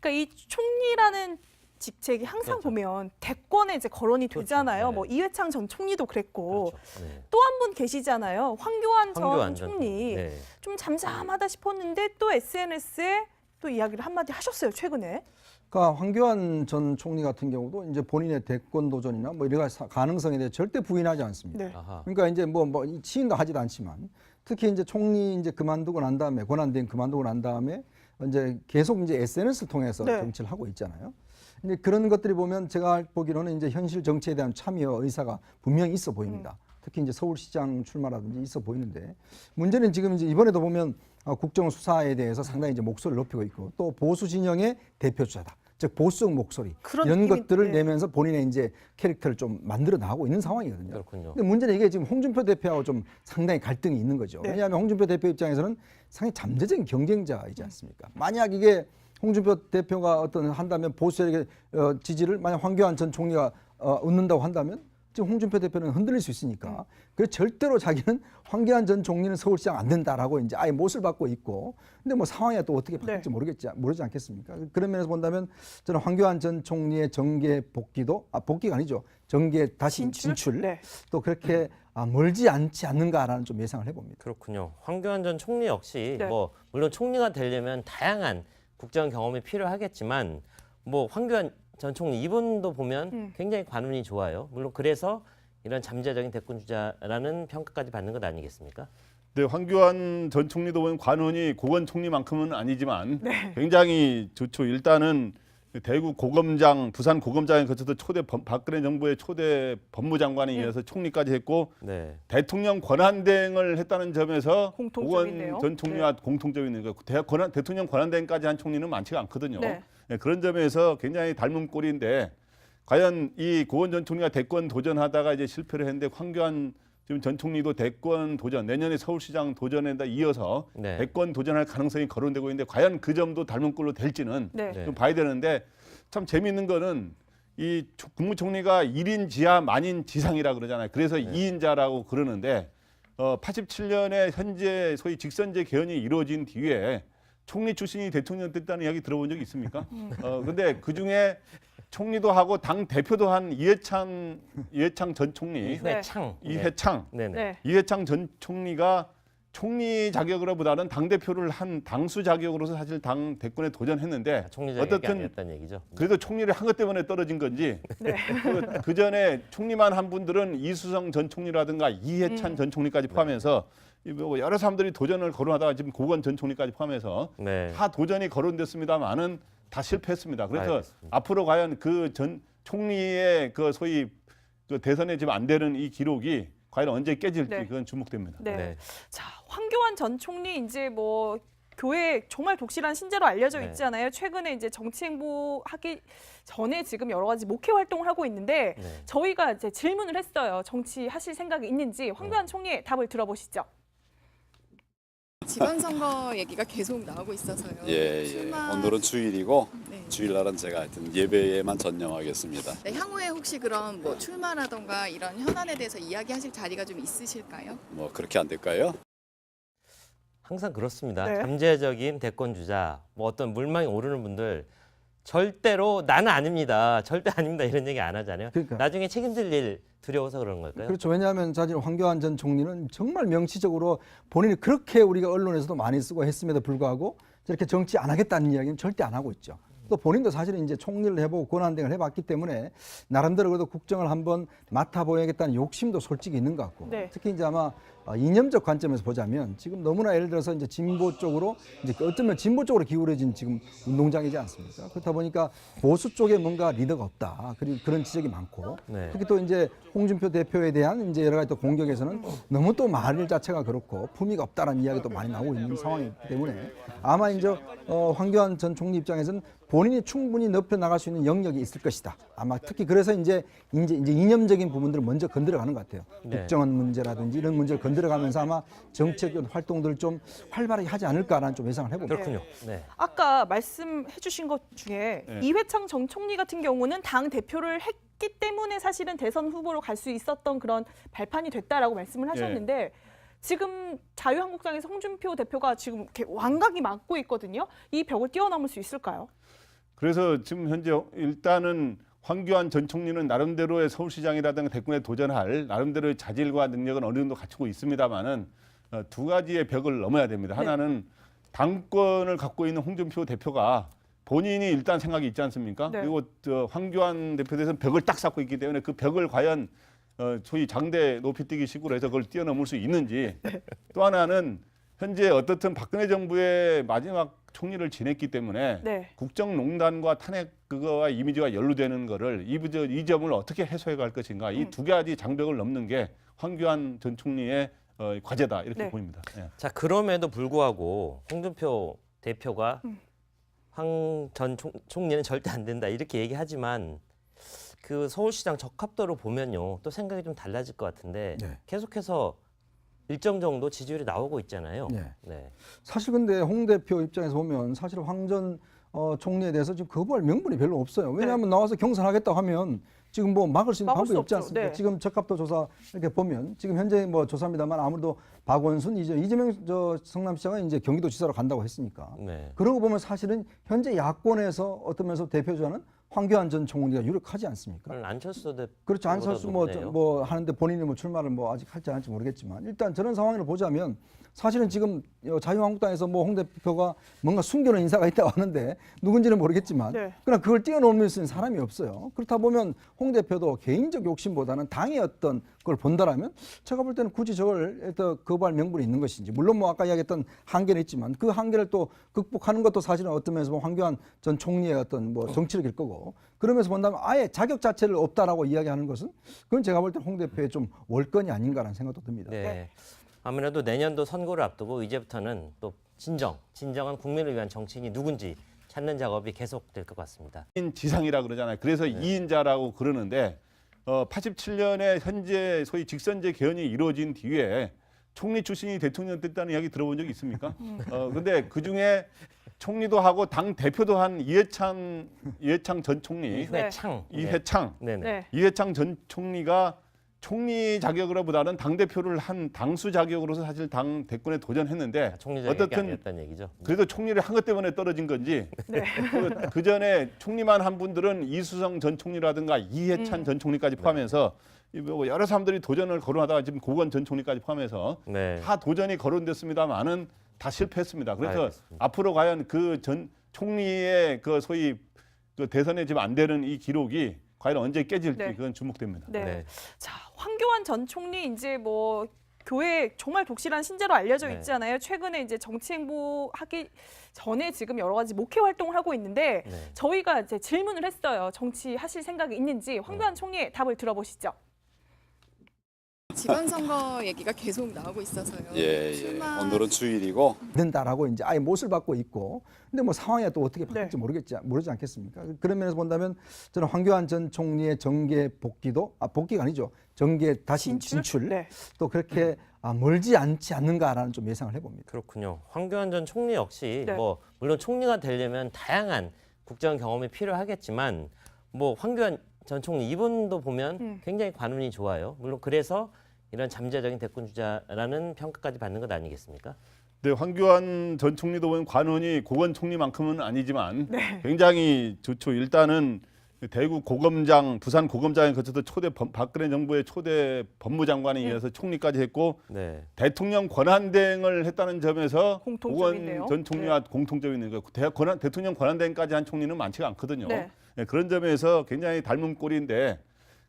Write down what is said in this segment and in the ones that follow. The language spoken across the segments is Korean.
그러니까 이 총리라는 직책이 항상 그렇죠. 보면 대권에 이제 거론이 그렇죠. 되잖아요. 네. 뭐 이회창 전 총리도 그랬고 그렇죠. 네. 또 한 분 계시잖아요. 황교안 전 전 총리. 네. 좀 잠잠하다 싶었는데 또 SNS에 또 이야기를 한마디 하셨어요, 최근에. 그러니까 황교안 전 총리 같은 경우도 이제 본인의 대권 도전이나 뭐 이런 가능성에 대해 절대 부인하지 않습니다. 네. 아하. 그러니까 이제 뭐 치인도 하지도 않지만 특히 이제 총리 이제 그만두고 난 다음에 권한대행 그만두고 난 다음에 이제 계속 이제 SNS를 통해서 네. 정치를 하고 있잖아요. 이제 그런 것들이 보면 제가 보기로는 이제 현실 정치에 대한 참여 의사가 분명히 있어 보입니다. 특히 이제 서울시장 출마라든지 있어 보이는데 문제는 지금 이제 이번에도 보면 국정수사에 대해서 상당히 이제 목소리를 높이고 있고 또 보수 진영의 대표주자다. 즉 보수적 목소리 그런 이런 느낌이, 것들을 네. 내면서 본인의 이제 캐릭터를 좀 만들어 나가고 있는 상황이거든요. 그렇군요. 근데 문제는 이게 지금 홍준표 대표하고 좀 상당히 갈등이 있는 거죠. 네. 왜냐하면 홍준표 대표 입장에서는 상당히 잠재적인 경쟁자이지 않습니까? 만약 이게 홍준표 대표가 어떤 한다면 보수 세력의 지지를 만약 황교안 전 총리가 얻는다고 한다면 지금 홍준표 대표는 흔들릴 수 있으니까 그래서 절대로 자기는 황교안 전 총리는 서울시장 안 된다라고 이제 아예 못을 받고 있고 근데 뭐 상황이 또 어떻게 바뀔지 모르지 않겠습니까? 그런 면에서 본다면 저는 황교안 전 총리의 정계 복귀도 복귀가 아니죠. 정계 다시 진출 네. 또 그렇게 멀지 않지 않는가라는 좀 예상을 해봅니다. 그렇군요. 황교안 전 총리 역시 네. 뭐 물론 총리가 되려면 다양한 국정 경험이 필요하겠지만 뭐 황교안 전 총리 이분도 보면 굉장히 관운이 좋아요. 물론 그래서 이런 잠재적인 대권 주자라는 평가까지 받는 것 아니겠습니까? 네, 황교안 전 총리도 보면 관운이 고건 총리만큼은 아니지만 네. 굉장히 좋죠. 일단은 대구 고검장, 부산 고검장에 거쳐서 박근혜 정부의 초대 법무장관에 이어서 총리까지 했고 네. 대통령 권한대행을 했다는 점에서 공통점이네요. 고건 전 총리와 공통점이 있는 거예요. 대통령 권한대행까지 한 총리는 많지가 않거든요. 네. 네, 그런 점에서 굉장히 닮은 꼴인데 과연 이 고건 전 총리가 대권 도전하다가 이제 실패를 했는데 황교안 지금 전 총리도 대권 도전 내년에 서울시장 도전에다 이어서 네. 대권 도전할 가능성이 거론되고 있는데 과연 그 점도 닮은 꼴로 될지는 네. 좀 봐야 되는데 참 재미있는 거는 이 국무총리가 1인 지하 만인 지상이라 그러잖아요. 그래서 2인자라고 그러는데 87년에 현재 소위 직선제 개헌이 이루어진 뒤에 총리 출신이 대통령 됐다는 이야기 들어본 적이 있습니까? 근데 그 중에 총리도 하고 당 대표도 한 이회창 전 총리, 이회창. 이회창, 네네. 네. 이회창 전 총리가 총리 자격으로보다는 당 대표를 한 당수 자격으로서 사실 당 대권에 도전했는데 총리 자격이 어떻든 아니었다는 얘기죠. 그래도 총리를 한 것 때문에 떨어진 건지 그 전에 총리만 한 분들은 이수성 전 총리라든가 이해찬 전 총리까지 포함해서 뭐 여러 사람들이 도전을 거론하다가 지금 고건 전 총리까지 포함해서 네. 다 도전이 거론됐습니다만은 다 실패했습니다. 그래서 알겠습니다. 앞으로 과연 그 전 총리의 그 소위 그 대선에 지금 안 되는 이 기록이 과연 언제 깨질지 네. 그건 주목됩니다. 네. 네. 자, 황교안 전 총리 이제 뭐 교회 정말 독실한 신자로 알려져 네. 있잖아요. 최근에 이제 정치 행보하기 전에 지금 여러 가지 목회 활동을 하고 있는데 네. 저희가 이제 질문을 했어요. 정치하실 생각이 있는지 황교안 총리의 답을 들어보시죠. 지방선거 얘기가 계속 나오고 있어서요. 예. 출마- 오늘은 주일이고 네. 주일날은 제가 하여튼 예배에만 전념하겠습니다. 네, 향후에 혹시 그럼 뭐 출마라던가 이런 현안에 대해서 이야기하실 자리가 좀 있으실까요? 뭐 그렇게 안 될까요? 항상 그렇습니다. 네. 잠재적인 대권 주자, 뭐 어떤 물망에 오르는 분들 절대로 나는 아닙니다. 절대 아닙니다. 이런 얘기 안 하잖아요. 그러니까. 나중에 책임질 일 두려워서 그런 걸까요? 그렇죠. 왜냐하면 사실 황교안 전 총리는 정말 명시적으로 본인이 그렇게 우리가 언론에서도 많이 쓰고 했음에도 불구하고 저렇게 정치 안 하겠다는 이야기는 절대 안 하고 있죠. 또 본인도 사실은 이제 총리를 해보고 권한대행을 해봤기 때문에 나름대로 그래도 국정을 한번 맡아보야겠다는 욕심도 솔직히 있는 것 같고 네. 특히 이제 아마 이념적 관점에서 보자면 지금 너무나 예를 들어서 이제 진보 쪽으로 이제 어쩌면 진보 쪽으로 기울어진 지금 운동장이지 않습니까? 그렇다 보니까 보수 쪽에 뭔가 리더가 없다. 그리고 그런 지적이 많고 네. 특히 또 이제 홍준표 대표에 대한 이제 여러 가지 또 공격에서는 너무 또 말 자체가 그렇고 품위가 없다라는 이야기도 많이 나오고 있는 상황이기 때문에 아마 이제 황교안 전 총리 입장에서는 본인이 충분히 넓혀 나갈 수 있는 영역이 있을 것이다. 아마 특히 그래서 이제 이념적인 부분들을 먼저 건드려가는 것 같아요. 네. 국정원 문제라든지 이런 문제를 건드려가면서 아마 정책적 활동들을 좀 활발하게 하지 않을까라는 좀 예상을 해봅니다. 그렇군요. 네. 아까 말씀해 주신 것 중에 네. 이회창 전 총리 같은 경우는 당 대표를 했기 때문에 사실은 대선 후보로 갈 수 있었던 그런 발판이 됐다라고 말씀을 하셨는데 지금 자유한국당에서 홍준표 대표가 지금 이렇게 완강히 막고 있거든요. 이 벽을 뛰어넘을 수 있을까요? 그래서 지금 현재 일단은 황교안 전 총리는 나름대로의 서울시장이라든가 대권에 도전할 나름대로의 자질과 능력은 어느 정도 갖추고 있습니다만은 두 가지의 벽을 넘어야 됩니다. 하나는 당권을 갖고 있는 홍준표 대표가 본인이 일단 생각이 있지 않습니까? 네. 그리고 황교안 대표에 대해서는 벽을 딱 쌓고 있기 때문에 그 벽을 과연 소위 장대 높이뛰기 식으로 해서 그걸 뛰어넘을 수 있는지. 또 하나는 현재 어떻든 박근혜 정부의 마지막 총리를 지냈기 때문에 네. 국정농단과 탄핵 그거와 이미지가 연루되는 거를 이 점을 어떻게 해소해 갈 것인가. 이 두 가지 장벽을 넘는 게 황교안 전 총리의 과제다 이렇게 네. 보입니다. 예. 자, 그럼에도 불구하고 홍준표 대표가 황 전 총리는 절대 안 된다 이렇게 얘기하지만 그 서울시장 적합도를 보면요 또 생각이 좀 달라질 것 같은데 네. 계속해서 일정 정도 지지율이 나오고 있잖아요. 네. 네. 사실 근데 홍 대표 입장에서 보면 사실 황 전 총리에 대해서 지금 거부할 명분이 별로 없어요. 왜냐하면 나와서 경선하겠다고 하면 지금 뭐 막을 수 있는 막을 수 방법이 없지 없죠. 않습니까? 네. 지금 적합도 조사 이렇게 보면 지금 현재 뭐 조사입니다만 아무래도 박원순 이재명 성남시장은 이제 경기도지사로 간다고 했으니까 네. 그러고 보면 사실은 현재 야권에서 어떤 면에서 대표주자는 황교안 전 총리가 유력하지 않습니까? 안철수 대표 그렇죠. 안철수 뭐 하는데 본인이 뭐 출마를 뭐 아직 할지 안 할지 모르겠지만 일단 저런 상황을 보자면 사실은 지금 자유한국당에서 뭐 홍 대표가 뭔가 숨겨놓은 인사가 있다고 하는데 누군지는 모르겠지만 네. 그러나 그걸 뛰어넘을 수 있는 사람이 없어요. 그렇다 보면 홍 대표도 개인적 욕심보다는 당의 어떤 걸 본다라면 제가 볼 때는 굳이 저걸 일단 거부할 명분이 있는 것인지 물론 뭐 아까 이야기했던 한계는 있지만 그 한계를 또 극복하는 것도 사실은 어떤 면에서 보면 황교안 전 총리의 어떤 뭐 정치력일 거고 그러면서 본다면 아예 자격 자체를 없다라고 이야기하는 것은 그건 제가 볼 때 홍 대표의 좀 월권이 아닌가라는 생각도 듭니다. 네. 아무래도 내년도 선거를 앞두고 이제부터는 또 진정한 국민을 위한 정치인이 누군지 찾는 작업이 계속될 것 같습니다. 지상이라 그러잖아요. 그래서 네. 2인자라고 그러는데 87년에 현재 소위 직선제 개헌이 이루어진 뒤에 총리 출신이 대통령 됐다는 이야기 들어본 적 있습니까? 근데 그 중에 총리도 하고 당 대표도 한 이해창 전 총리, 네. 이회창. 네네. 네. 이해창 전 총리가 총리 자격으로보다는 당 대표를 한 당수 자격으로서 사실 당 대권에 도전했는데 총리 자격이 어떻든 아니었다는 얘기죠. 그래도 총리를 한 것 때문에 떨어진 건지 네. 그 전에 총리만 한 분들은 이수성 전 총리라든가 이해찬 전 총리까지 포함해서 여러 사람들이 도전을 거론하다가 지금 고건 전 총리까지 포함해서 네. 다 도전이 거론됐습니다만은 다 실패했습니다. 그래서 알겠습니다. 앞으로 과연 그 전 총리의 그 소위 그 대선에 지금 안 되는 이 기록이 과연 언제 깨질지 네. 그건 주목됩니다. 네. 네. 자, 황교안 전 총리 이제 뭐 교회 정말 독실한 신자로 알려져 네. 있잖아요. 최근에 이제 정치 행보하기 전에 지금 여러 가지 목회 활동을 하고 있는데 네. 저희가 이제 질문을 했어요. 정치하실 생각이 있는지 황교안 총리의 답을 들어보시죠. 지방선거 얘기가 계속 나오고 있어서요. 예. 출마- 오늘은 주일이고 된다라고 이제 아예 못을 받고 있고 근데 뭐 상황이 또 어떻게 바뀔지 네. 모르지 않겠습니까? 그런 면에서 본다면 저는 황교안 전 총리의 정계 복귀도 복귀가 아니죠. 정계 다시 진출 네. 또 그렇게 멀지 않지 않는가라는 좀 예상을 해봅니다. 그렇군요. 황교안 전 총리 역시 네. 뭐 물론 총리가 되려면 다양한 국정 경험이 필요하겠지만 뭐 황교안 전 총리 이분도 보면 굉장히 관운이 좋아요. 물론 그래서 이런 잠재적인 대권 주자라는 평가까지 받는 것 아니겠습니까? 네, 황교안 전 총리도 보면 관운이 고건 총리만큼은 아니지만 네. 굉장히 좋죠. 일단은 대구 고검장, 부산 고검장에 거쳐서 박근혜 정부의 초대 법무장관에 이어서 총리까지 했고 네. 대통령 권한대행을 했다는 점에서 공통점인데요. 고건 전 총리와 공통점이 있는 거예요. 대통령 권한대행까지 한 총리는 많지가 않거든요. 네. 네, 그런 점에서 굉장히 닮은 꼴인데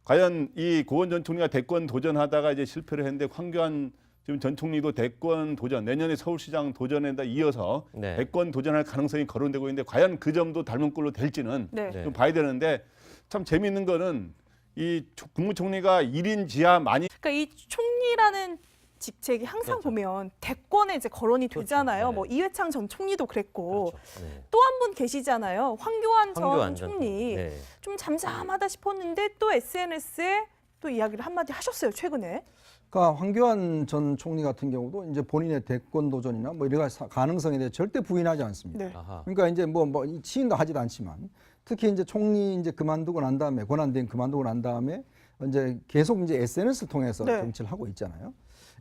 과연 이 고건 전 총리가 대권 도전하다가 이제 실패를 했는데 황교안 지금 전 총리도 대권 도전 내년에 서울시장 도전에다 이어서 네. 대권 도전할 가능성이 거론되고 있는데 과연 그 점도 닮은 꼴로 될지는 네. 네. 좀 봐야 되는데 참 재미있는 거는 이 국무총리가 1인 지하 많이 그러니까 이 총리라는 직책이 항상 그렇죠. 보면 대권에 이제 거론이 그렇죠. 되잖아요. 네. 뭐 이회창 전 총리도 그랬고 그렇죠. 네. 또 한 분 계시잖아요. 황교안 전 황교안 전 총리. 네. 좀 잠잠하다 싶었는데 또 SNS에 또 이야기를 한마디 하셨어요. 최근에. 그러니까 황교안 전 총리 같은 경우도 이제 본인의 대권 도전이나 뭐 이런 가능성에 대해 절대 부인하지 않습니다. 네. 아하. 그러니까 이제 뭐 치인도 하지도 않지만 특히 이제 총리 이제 그만두고 난 다음에 권한대행 그만두고 난 다음에 이제 계속 이제 SNS를 통해서 네. 정치를 하고 있잖아요.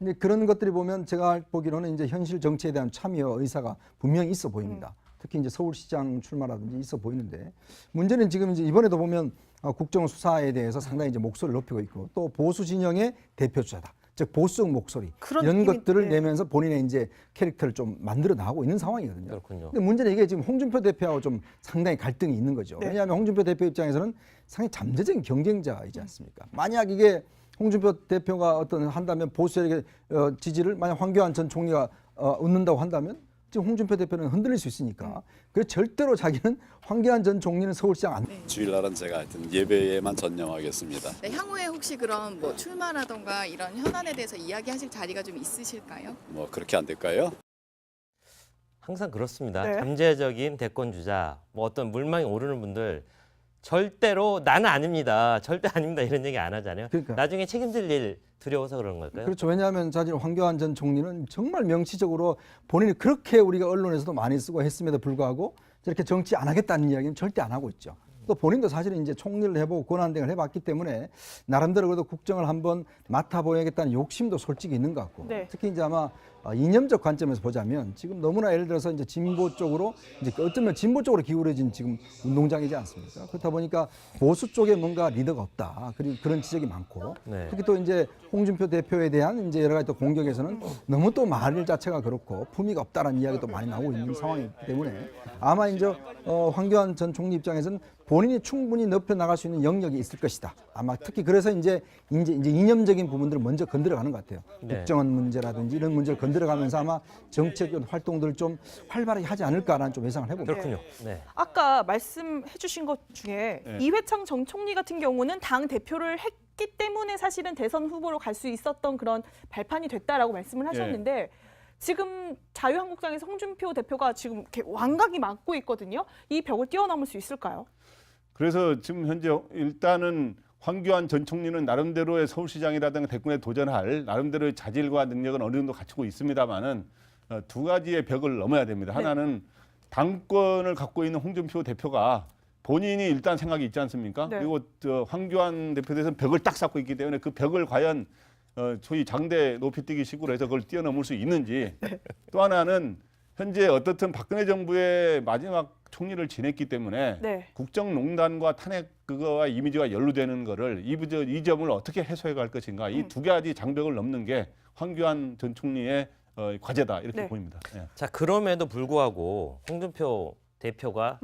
이제 그런 것들이 보면 제가 보기로는 이제 현실 정치에 대한 참여 의사가 분명히 있어 보입니다. 특히 이제 서울시장 출마라든지 있어 보이는데 문제는 지금 이제 이번에도 보면 국정 수사에 대해서 상당히 이제 목소리를 높이고 있고 또 보수 진영의 대표 주자다. 즉 보수적 목소리 그런 이런 느낌이- 것들을 예. 내면서 본인의 이제 캐릭터를 좀 만들어 나가고 있는 상황이거든요. 그렇군요. 근데 문제는 이게 지금 홍준표 대표하고 좀 상당히 갈등이 있는 거죠. 네. 왜냐하면 홍준표 대표 입장에서는 상당히 잠재적인 경쟁자이지 않습니까? 만약 이게 홍준표 대표가 어떤 한다면 보수 세력의 지지를 만약 황교안 전 총리가 얻는다고 한다면 지금 홍준표 대표는 흔들릴 수 있으니까 그래서 절대로 자기는 황교안 전 총리는 서울시장 안 주일날은 제가 하여튼 예배에만 전념하겠습니다. 네, 향후에 혹시 그럼 뭐 출마라던가 이런 현안에 대해서 이야기하실 자리가 좀 있으실까요? 뭐 그렇게 안 될까요? 항상 그렇습니다. 네. 잠재적인 대권 주자, 뭐 어떤 물망에 오르는 분들 절대로 나는 아닙니다. 절대 아닙니다. 이런 얘기 안 하잖아요. 그러니까. 나중에 책임질 일 두려워서 그런 걸까요? 그렇죠. 왜냐하면 사실 황교안 전 총리는 정말 명시적으로 본인이 그렇게 우리가 언론에서도 많이 쓰고 했음에도 불구하고 저렇게 정치 안 하겠다는 이야기는 절대 안 하고 있죠. 또 본인도 사실은 이제 총리를 해보고 권한대행을 해봤기 때문에 나름대로 그래도 국정을 한번 맡아보야겠다는 욕심도 솔직히 있는 것 같고 네. 특히 이제 아마 이념적 관점에서 보자면 지금 너무나 예를 들어서 이제 진보 쪽으로 이제 어쩌면 진보 쪽으로 기울어진 지금 운동장이지 않습니까? 그렇다 보니까 보수 쪽에 뭔가 리더가 없다. 그리고 그런 지적이 많고 네. 특히 또 이제 홍준표 대표에 대한 이제 여러 가지 또 공격에서는 너무 또 말 자체가 그렇고 품위가 없다라는 이야기도 많이 나오고 있는 상황이기 때문에 아마 이제 황교안 전 총리 입장에서는 본인이 충분히 넓혀 나갈 수 있는 영역이 있을 것이다. 아마 특히 그래서 이제 이념적인 부분들을 먼저 건드려가는 것 같아요. 네. 국정원 문제라든지 이런 문제를 건드려가면서 아마 정책 활동들을 좀 활발하게 하지 않을까라는 좀 예상을 해봅니다. 그렇군요. 네. 아까 말씀해주신 것 중에 네. 이회창 전 총리 같은 경우는 당 대표를 했기 때문에 사실은 대선 후보로 갈 수 있었던 그런 발판이 됐다라고 말씀을 하셨는데 지금 자유한국당에서 홍준표 대표가 지금 이렇게 완강히 막고 있거든요. 이 벽을 뛰어넘을 수 있을까요? 그래서 지금 현재 일단은 황교안 전 총리는 나름대로의 서울시장이라든가 대권에 도전할 나름대로의 자질과 능력은 어느 정도 갖추고 있습니다만은 두 가지의 벽을 넘어야 됩니다. 하나는 당권을 갖고 있는 홍준표 대표가 본인이 일단 생각이 있지 않습니까? 네. 그리고 황교안 대표에 대해서는 벽을 딱 쌓고 있기 때문에 그 벽을 과연 소위 장대 높이뛰기 식으로 해서 그걸 뛰어넘을 수 있는지 또 하나는 현재 어떻든 박근혜 정부의 마지막 총리를 지냈기 때문에 네. 국정농단과 탄핵 그거와 이미지가 연루되는 거를 이 점을 어떻게 해소해 갈 것인가 이 두 가지 장벽을 넘는 게 황교안 전 총리의 과제다 이렇게 네. 보입니다. 예. 자, 그럼에도 불구하고 홍준표 대표가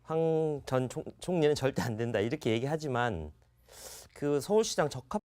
황 전 총리는 절대 안 된다 이렇게 얘기하지만 그 서울시장 적합